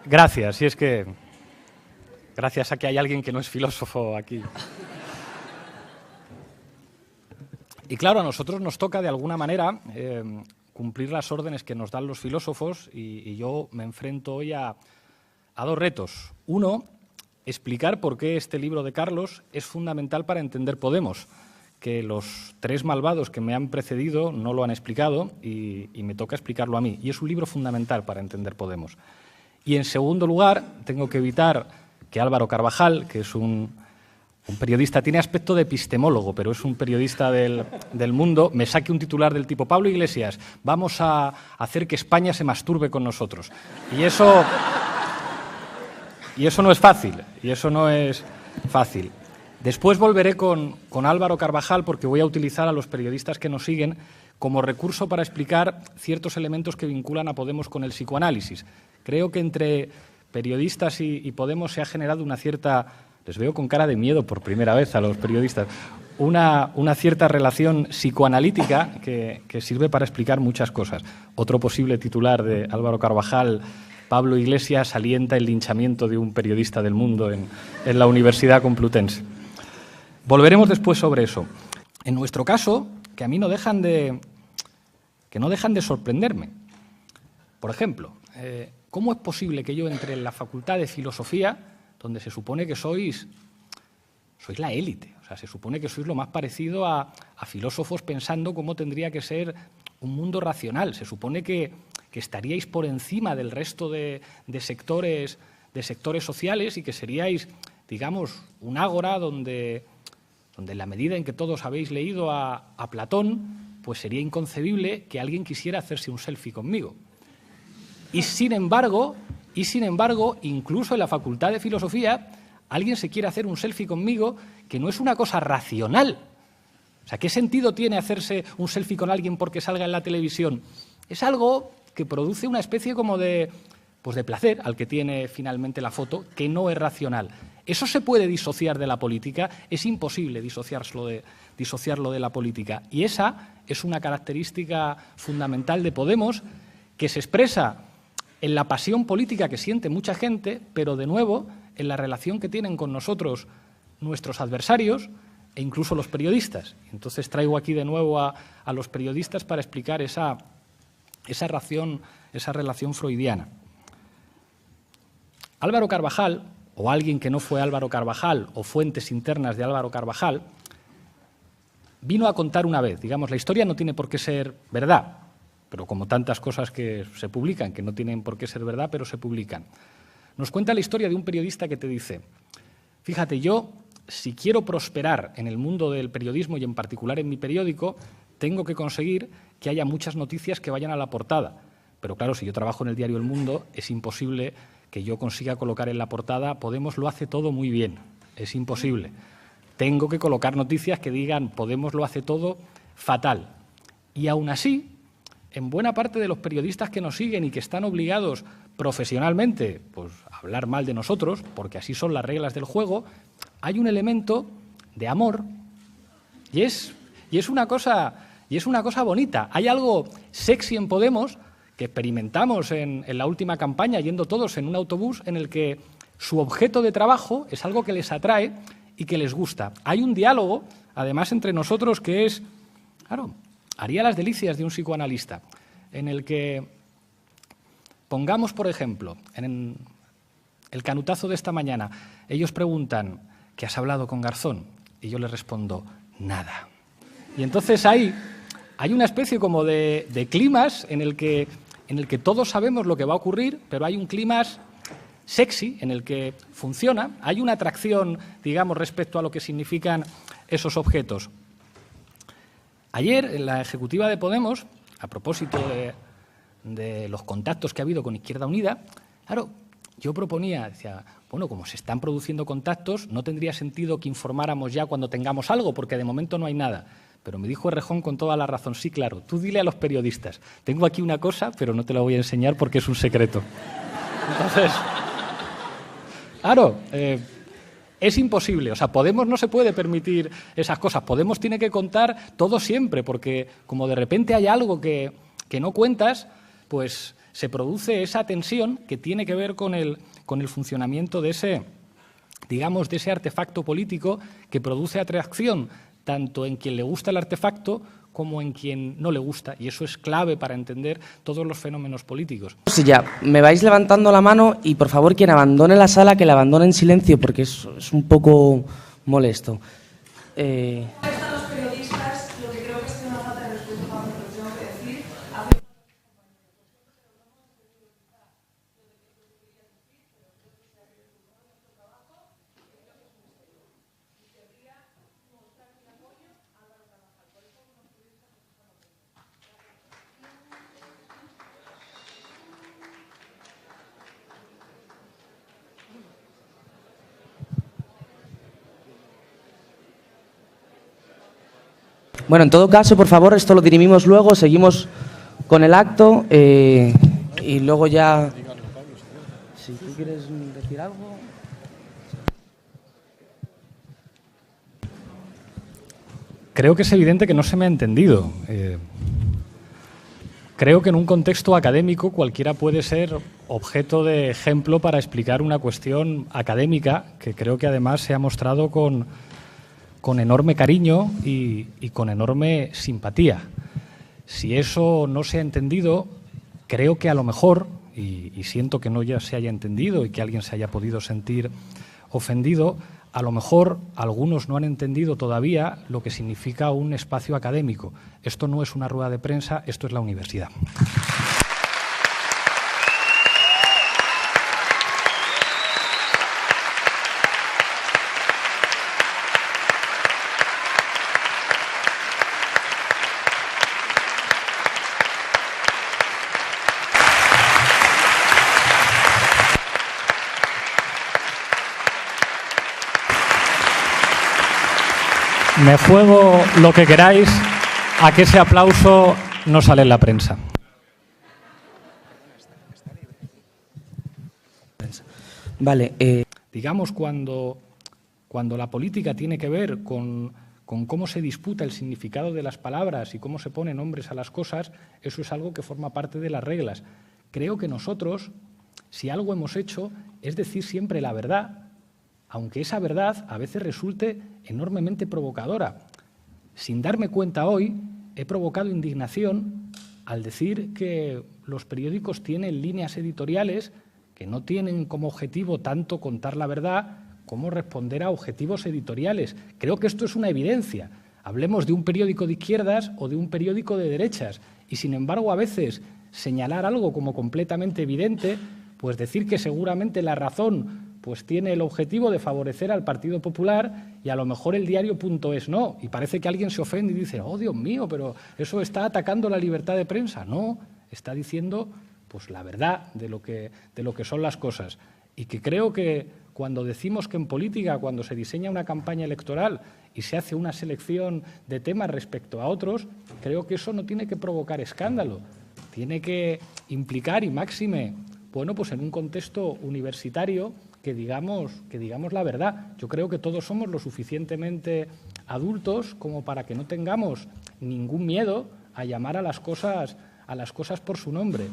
Gracias, si es que... Gracias a que hay alguien que no es filósofo aquí. Y claro, a nosotros nos toca de alguna manera cumplir las órdenes que nos dan los filósofos y yo me enfrento hoy a dos retos. Uno, explicar por qué este libro de Carlos es fundamental para entender Podemos, que los tres malvados que me han precedido no lo han explicado y me toca explicarlo a mí. Y es un libro fundamental para entender Podemos. Y en segundo lugar, tengo que evitar que Álvaro Carvajal, que es un periodista, tiene aspecto de epistemólogo, pero es un periodista del mundo, me saque un titular del tipo Pablo Iglesias, vamos a hacer que España se masturbe con nosotros. Y eso no es fácil, Después volveré con Álvaro Carvajal porque voy a utilizar a los periodistas que nos siguen como recurso para explicar ciertos elementos que vinculan a Podemos con el psicoanálisis. Creo que entre periodistas y Podemos se ha generado una cierta... Les veo con cara de miedo por primera vez a los periodistas. Una cierta relación psicoanalítica que sirve para explicar muchas cosas. Otro posible titular de Álvaro Carvajal: Pablo Iglesias alienta el linchamiento de un periodista del mundo en la Universidad Complutense. Volveremos después sobre eso. En nuestro caso, que no dejan de sorprenderme. Por ejemplo, ¿cómo es posible que yo entre en la Facultad de Filosofía, donde se supone que sois la élite? O sea, se supone que sois lo más parecido a filósofos pensando cómo tendría que ser un mundo racional. Se supone que estaríais por encima del resto de sectores sociales y que seríais, digamos, un ágora donde en la medida en que todos habéis leído a Platón, pues sería inconcebible que alguien quisiera hacerse un selfie conmigo. Y sin embargo, incluso en la Facultad de Filosofía, alguien se quiere hacer un selfie conmigo, que no es una cosa racional. O sea, ¿qué sentido tiene hacerse un selfie con alguien porque salga en la televisión? Es algo que produce una especie como de placer al que tiene finalmente la foto, que no es racional. ¿Eso se puede disociar de la política? Es imposible disociarlo de la política. Y esa es una característica fundamental de Podemos, que se expresa en la pasión política que siente mucha gente, pero de nuevo en la relación que tienen con nosotros nuestros adversarios e incluso los periodistas. Entonces traigo aquí de nuevo a los periodistas para explicar esa relación freudiana. Álvaro Carvajal, o alguien que no fue Álvaro Carvajal, o fuentes internas de Álvaro Carvajal, vino a contar una vez. Digamos, la historia no tiene por qué ser verdad, pero como tantas cosas que se publican, que no tienen por qué ser verdad, pero se publican. Nos cuenta la historia de un periodista que te dice: fíjate, yo, si quiero prosperar en el mundo del periodismo y en particular en mi periódico, tengo que conseguir que haya muchas noticias que vayan a la portada. Pero claro, si yo trabajo en el diario El Mundo, es imposible que yo consiga colocar en la portada Podemos lo hace todo muy bien. Es imposible. Tengo que colocar noticias que digan Podemos lo hace todo fatal. Y aún así, en buena parte de los periodistas que nos siguen y que están obligados profesionalmente pues, a hablar mal de nosotros, porque así son las reglas del juego, hay un elemento de amor y es una cosa bonita. Hay algo sexy en Podemos que experimentamos en la última campaña, yendo todos en un autobús, en el que su objeto de trabajo es algo que les atrae y que les gusta. Hay un diálogo, además, entre nosotros que es, claro, haría las delicias de un psicoanalista, en el que pongamos, por ejemplo, en el canutazo de esta mañana, ellos preguntan: ¿qué has hablado con Garzón? Y yo les respondo: nada. Y entonces hay una especie como de clímax en el que todos sabemos lo que va a ocurrir, pero hay un clímax sexy en el que funciona. Hay una atracción, digamos, respecto a lo que significan esos objetos. Ayer, en la ejecutiva de Podemos, a propósito de los contactos que ha habido con Izquierda Unida, claro, yo proponía, decía, bueno, como se están produciendo contactos, no tendría sentido que informáramos ya cuando tengamos algo, porque de momento no hay nada. Pero me dijo Errejón con toda la razón: sí, claro, tú dile a los periodistas, tengo aquí una cosa, pero no te la voy a enseñar porque es un secreto. Entonces, claro, es imposible. O sea, Podemos no se puede permitir esas cosas. Podemos tiene que contar todo siempre, porque como de repente hay algo que no cuentas, pues se produce esa tensión que tiene que ver con el funcionamiento de ese, digamos, de ese artefacto político que produce atracción tanto en quien le gusta el artefacto como en quien no le gusta. Y eso es clave para entender todos los fenómenos políticos. Sí, ya, me vais levantando la mano y, por favor, quien abandone la sala, que la abandone en silencio, porque es un poco molesto. Bueno, en todo caso, por favor, esto lo dirimimos luego, seguimos con el acto y luego ya... Si tú quieres decir algo... Creo que es evidente que no se me ha entendido. Creo que en un contexto académico cualquiera puede ser objeto de ejemplo para explicar una cuestión académica que creo que además se ha mostrado con enorme cariño y con enorme simpatía. Si eso no se ha entendido, creo que a lo mejor, y siento que no ya se haya entendido y que alguien se haya podido sentir ofendido, a lo mejor algunos no han entendido todavía lo que significa un espacio académico. Esto no es una rueda de prensa, esto es la universidad. Me juego lo que queráis a que ese aplauso no sale en la prensa. Vale. Digamos, cuando la política tiene que ver con cómo se disputa el significado de las palabras y cómo se ponen nombres a las cosas, eso es algo que forma parte de las reglas. Creo que nosotros, si algo hemos hecho, es decir siempre la verdad, aunque esa verdad a veces resulte enormemente provocadora. Sin darme cuenta hoy, he provocado indignación al decir que los periódicos tienen líneas editoriales que no tienen como objetivo tanto contar la verdad como responder a objetivos editoriales. Creo que esto es una evidencia. Hablemos de un periódico de izquierdas o de un periódico de derechas y, sin embargo, a veces señalar algo como completamente evidente, pues decir que seguramente la razón pues tiene el objetivo de favorecer al Partido Popular y a lo mejor el diario.es no. Y parece que alguien se ofende y dice, oh, Dios mío, pero eso está atacando la libertad de prensa. No, está diciendo pues la verdad de lo que son las cosas. Y que creo que cuando decimos que en política, cuando se diseña una campaña electoral y se hace una selección de temas respecto a otros, creo que eso no tiene que provocar escándalo. Tiene que implicar, y máxime, bueno, pues en un contexto universitario, que digamos la verdad. Yo creo que todos somos lo suficientemente adultos como para que no tengamos ningún miedo a llamar a las cosas por su nombre.